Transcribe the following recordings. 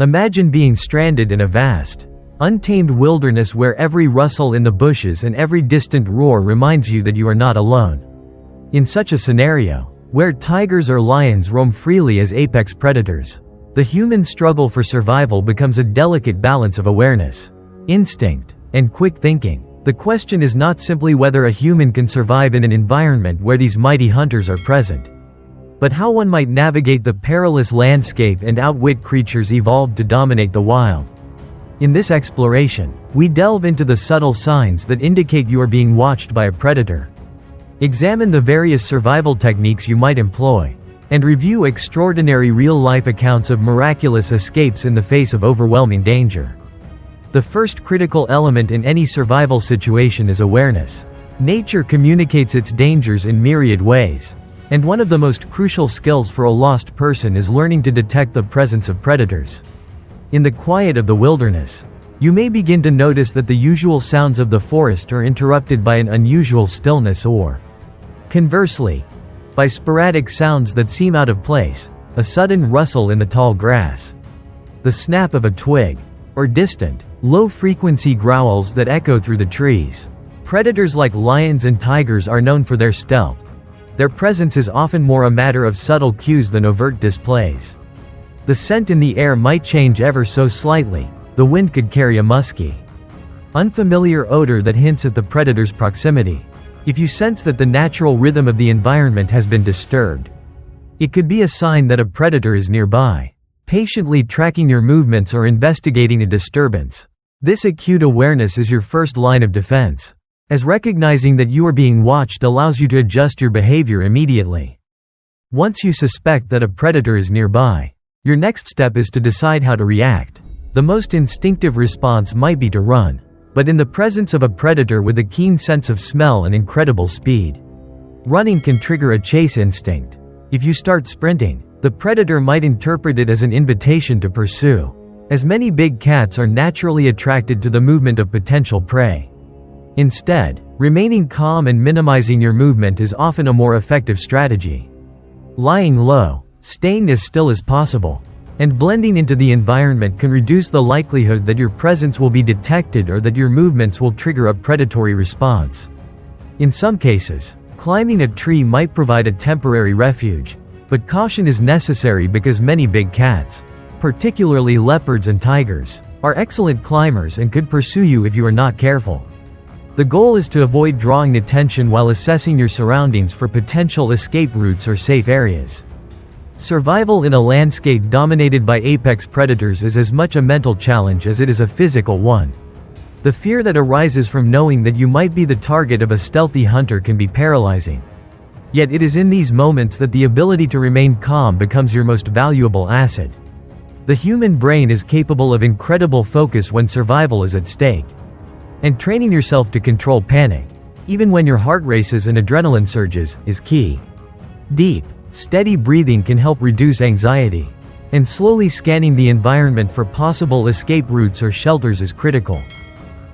Imagine being stranded in a vast, untamed wilderness where every rustle in the bushes and every distant roar reminds you that you are not alone. In such a scenario, where tigers or lions roam freely as apex predators, the human struggle for survival becomes a delicate balance of awareness, instinct, and quick thinking. The question is not simply whether a human can survive in an environment where these mighty hunters are present, but how one might navigate the perilous landscape and outwit creatures evolved to dominate the wild. In this exploration, we delve into the subtle signs that indicate you are being watched by a predator. Examine the various survival techniques you might employ, and review extraordinary real-life accounts of miraculous escapes in the face of overwhelming danger. The first critical element in any survival situation is awareness. Nature communicates its dangers in myriad ways, and one of the most crucial skills for a lost person is learning to detect the presence of predators. In the quiet of the wilderness, you may begin to notice that the usual sounds of the forest are interrupted by an unusual stillness or, conversely, by sporadic sounds that seem out of place, a sudden rustle in the tall grass, the snap of a twig, or distant, low-frequency growls that echo through the trees. Predators like lions and tigers are known for their stealth. Their presence is often more a matter of subtle cues than overt displays. The scent in the air might change ever so slightly. The wind could carry a musky, unfamiliar odor that hints at the predator's proximity. If you sense that the natural rhythm of the environment has been disturbed, it could be a sign that a predator is nearby, patiently tracking your movements or investigating a disturbance. This acute awareness is your first line of defense, as recognizing that you are being watched allows you to adjust your behavior immediately. Once you suspect that a predator is nearby, your next step is to decide how to react. The most instinctive response might be to run, but in the presence of a predator with a keen sense of smell and incredible speed, running can trigger a chase instinct. If you start sprinting, the predator might interpret it as an invitation to pursue, as many big cats are naturally attracted to the movement of potential prey. Instead, remaining calm and minimizing your movement is often a more effective strategy. Lying low, staying as still as possible, and blending into the environment can reduce the likelihood that your presence will be detected or that your movements will trigger a predatory response. In some cases, climbing a tree might provide a temporary refuge, but caution is necessary because many big cats, particularly leopards and tigers, are excellent climbers and could pursue you if you are not careful. The goal is to avoid drawing attention while assessing your surroundings for potential escape routes or safe areas. Survival in a landscape dominated by apex predators is as much a mental challenge as it is a physical one. The fear that arises from knowing that you might be the target of a stealthy hunter can be paralyzing. Yet it is in these moments that the ability to remain calm becomes your most valuable asset. The human brain is capable of incredible focus when survival is at stake. And training yourself to control panic, even when your heart races and adrenaline surges, is key. Deep, steady breathing can help reduce anxiety, and slowly scanning the environment for possible escape routes or shelters is critical.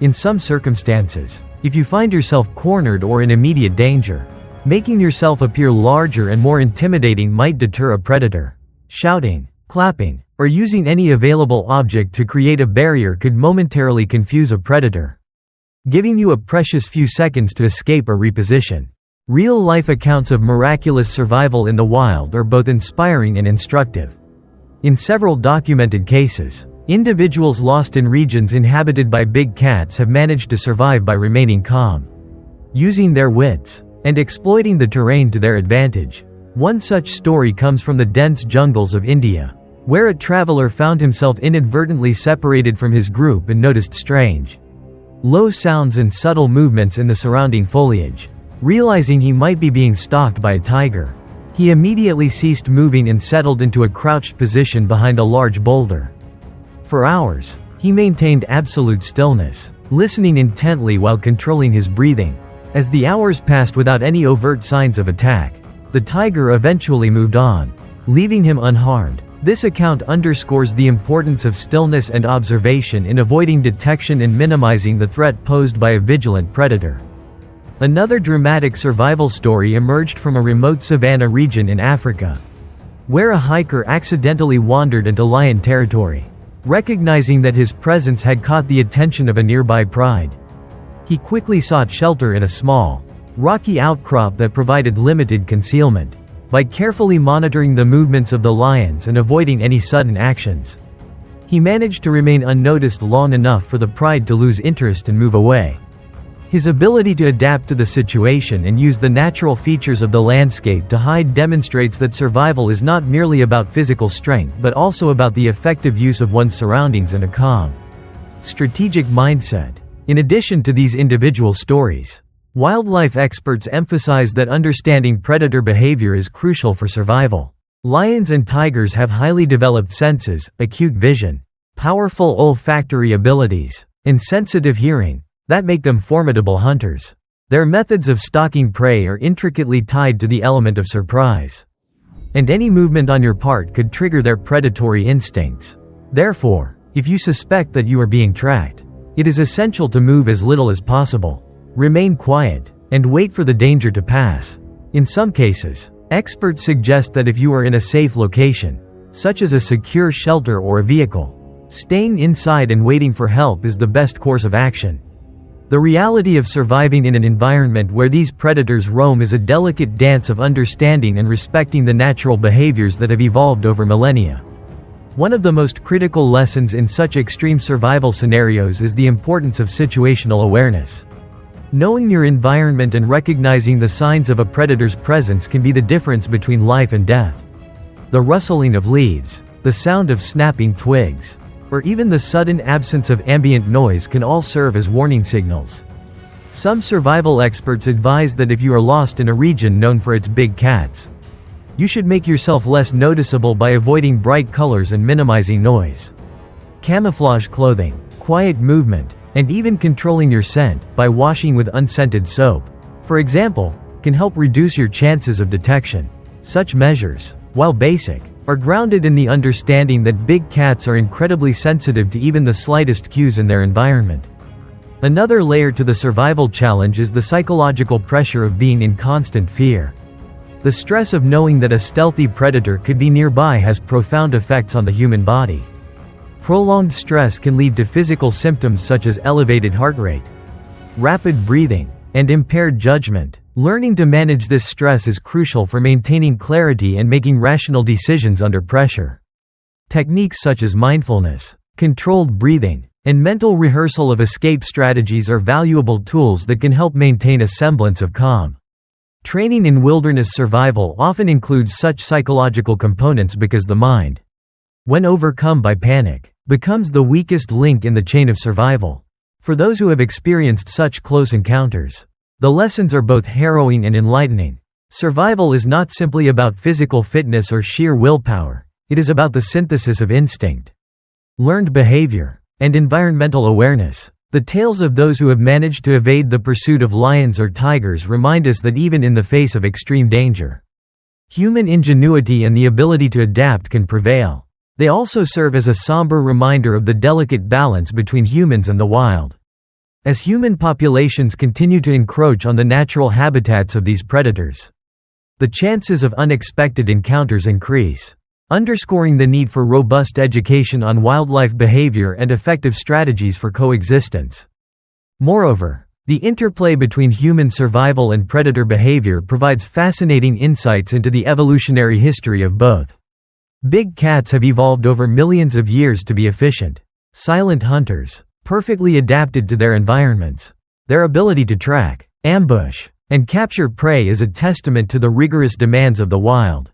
In some circumstances, if you find yourself cornered or in immediate danger, making yourself appear larger and more intimidating might deter a predator. Shouting, clapping, or using any available object to create a barrier could momentarily confuse a predator, giving you a precious few seconds to escape or reposition. Real-life accounts of miraculous survival in the wild are both inspiring and instructive. In several documented cases, individuals lost in regions inhabited by big cats have managed to survive by remaining calm, using their wits, and exploiting the terrain to their advantage. One such story comes from the dense jungles of India, where a traveler found himself inadvertently separated from his group and noticed strange, low sounds and subtle movements in the surrounding foliage. Realizing he might be being stalked by a tiger, he immediately ceased moving and settled into a crouched position behind a large boulder. For hours, he maintained absolute stillness, listening intently while controlling his breathing. As the hours passed without any overt signs of attack, the tiger eventually moved on, leaving him unharmed. This account underscores the importance of stillness and observation in avoiding detection and minimizing the threat posed by a vigilant predator. Another dramatic survival story emerged from a remote savanna region in Africa, where a hiker accidentally wandered into lion territory. recognizing that his presence had caught the attention of a nearby pride. He quickly sought shelter in a small, rocky outcrop that provided limited concealment. By carefully monitoring the movements of the lions and avoiding any sudden actions, he managed to remain unnoticed long enough for the pride to lose interest and move away. His ability to adapt to the situation and use the natural features of the landscape to hide demonstrates that survival is not merely about physical strength but also about the effective use of one's surroundings and a calm, strategic mindset. In addition to these individual stories, wildlife experts emphasize that understanding predator behavior is crucial for survival. Lions and tigers have highly developed senses, acute vision, powerful olfactory abilities, and sensitive hearing that make them formidable hunters. Their methods of stalking prey are intricately tied to the element of surprise, and any movement on your part could trigger their predatory instincts. Therefore, if you suspect that you are being tracked, it is essential to move as little as possible, remain quiet, and wait for the danger to pass. In some cases, experts suggest that if you are in a safe location, such as a secure shelter or a vehicle, staying inside and waiting for help is the best course of action. The reality of surviving in an environment where these predators roam is a delicate dance of understanding and respecting the natural behaviors that have evolved over millennia. One of the most critical lessons in such extreme survival scenarios is the importance of situational awareness. Knowing your environment and recognizing the signs of a predator's presence can be the difference between life and death. The rustling of leaves, the sound of snapping twigs, or even the sudden absence of ambient noise can all serve as warning signals. Some survival experts advise that if you are lost in a region known for its big cats, you should make yourself less noticeable by avoiding bright colors and minimizing noise. Camouflage clothing, quiet movement, and even controlling your scent by washing with unscented soap, for example, can help reduce your chances of detection. Such measures, while basic, are grounded in the understanding that big cats are incredibly sensitive to even the slightest cues in their environment. Another layer to the survival challenge is the psychological pressure of being in constant fear. The stress of knowing that a stealthy predator could be nearby has profound effects on the human body. Prolonged stress can lead to physical symptoms such as elevated heart rate, rapid breathing, and impaired judgment. Learning to manage this stress is crucial for maintaining clarity and making rational decisions under pressure. Techniques such as mindfulness, controlled breathing, and mental rehearsal of escape strategies are valuable tools that can help maintain a semblance of calm. Training in wilderness survival often includes such psychological components because the mind, when overcome by panic, becomes the weakest link in the chain of survival. For those who have experienced such close encounters, the lessons are both harrowing and enlightening. Survival is not simply about physical fitness or sheer willpower, it is about the synthesis of instinct, learned behavior, and environmental awareness. The tales of those who have managed to evade the pursuit of lions or tigers remind us that even in the face of extreme danger, human ingenuity and the ability to adapt can prevail. They also serve as a somber reminder of the delicate balance between humans and the wild. As human populations continue to encroach on the natural habitats of these predators, the chances of unexpected encounters increase, underscoring the need for robust education on wildlife behavior and effective strategies for coexistence. Moreover, the interplay between human survival and predator behavior provides fascinating insights into the evolutionary history of both. Big cats have evolved over millions of years to be efficient, silent hunters, perfectly adapted to their environments. Their ability to track, ambush, and capture prey is a testament to the rigorous demands of the wild.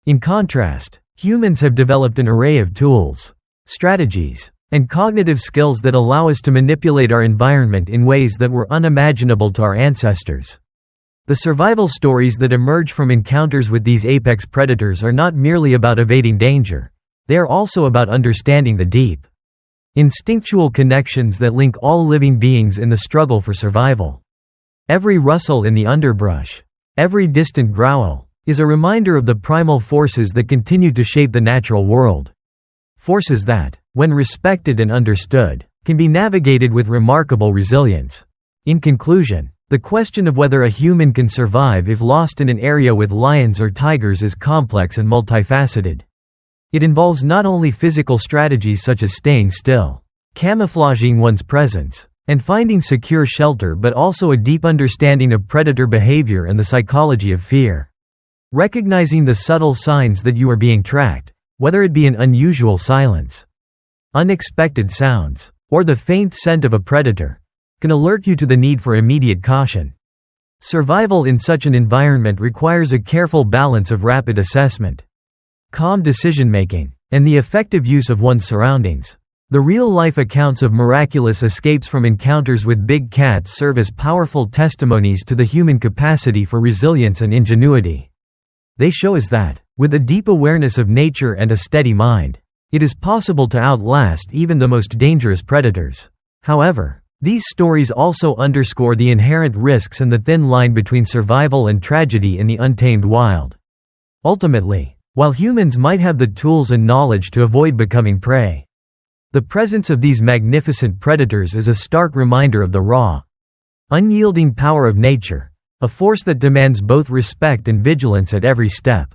In contrast, humans have developed an array of tools, strategies, and cognitive skills that allow us to manipulate our environment in ways that were unimaginable to our ancestors. The survival stories that emerge from encounters with these apex predators are not merely about evading danger. They are also about understanding the deep, instinctual connections that link all living beings in the struggle for survival. Every rustle in the underbrush, every distant growl, is a reminder of the primal forces that continue to shape the natural world. Forces that, when respected and understood, can be navigated with remarkable resilience. In conclusion, the question of whether a human can survive if lost in an area with lions or tigers is complex and multifaceted. It involves not only physical strategies such as staying still, camouflaging one's presence, and finding secure shelter, but also a deep understanding of predator behavior and the psychology of fear. Recognizing the subtle signs that you are being tracked, whether it be an unusual silence, unexpected sounds, or the faint scent of a predator, can alert you to the need for immediate caution. Survival in such an environment requires a careful balance of rapid assessment, calm decision-making, and the effective use of one's surroundings. The real-life accounts of miraculous escapes from encounters with big cats serve as powerful testimonies to the human capacity for resilience and ingenuity. They show us that, with a deep awareness of nature and a steady mind, it is possible to outlast even the most dangerous predators. However, these stories also underscore the inherent risks and the thin line between survival and tragedy in the untamed wild. Ultimately, while humans might have the tools and knowledge to avoid becoming prey, the presence of these magnificent predators is a stark reminder of the raw, unyielding power of nature, a force that demands both respect and vigilance at every step.